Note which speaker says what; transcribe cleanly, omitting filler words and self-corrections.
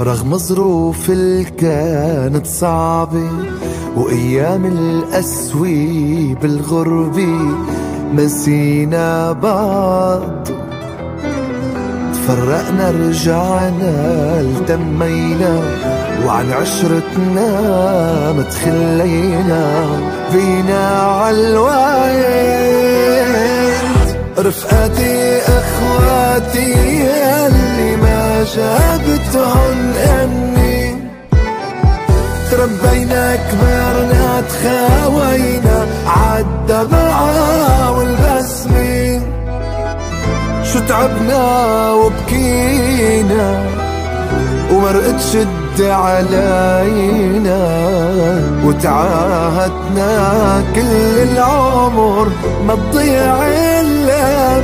Speaker 1: رغم ظروف اللي كانت صعبة وأيام القسوة بالغربة، مسينا بعض تفرقنا رجعنا التمينا، وعن عشرتنا متخلينا فينا عالوعد. رفقاتي اخواتي يلي ما جابتهن اني، تربينا كبرنا تخاوينا عالدمعة والبسمة، شو تعبنا وبكينا ومرقت شد علينا، وتعاهدنا كل العمر ما تضيع الا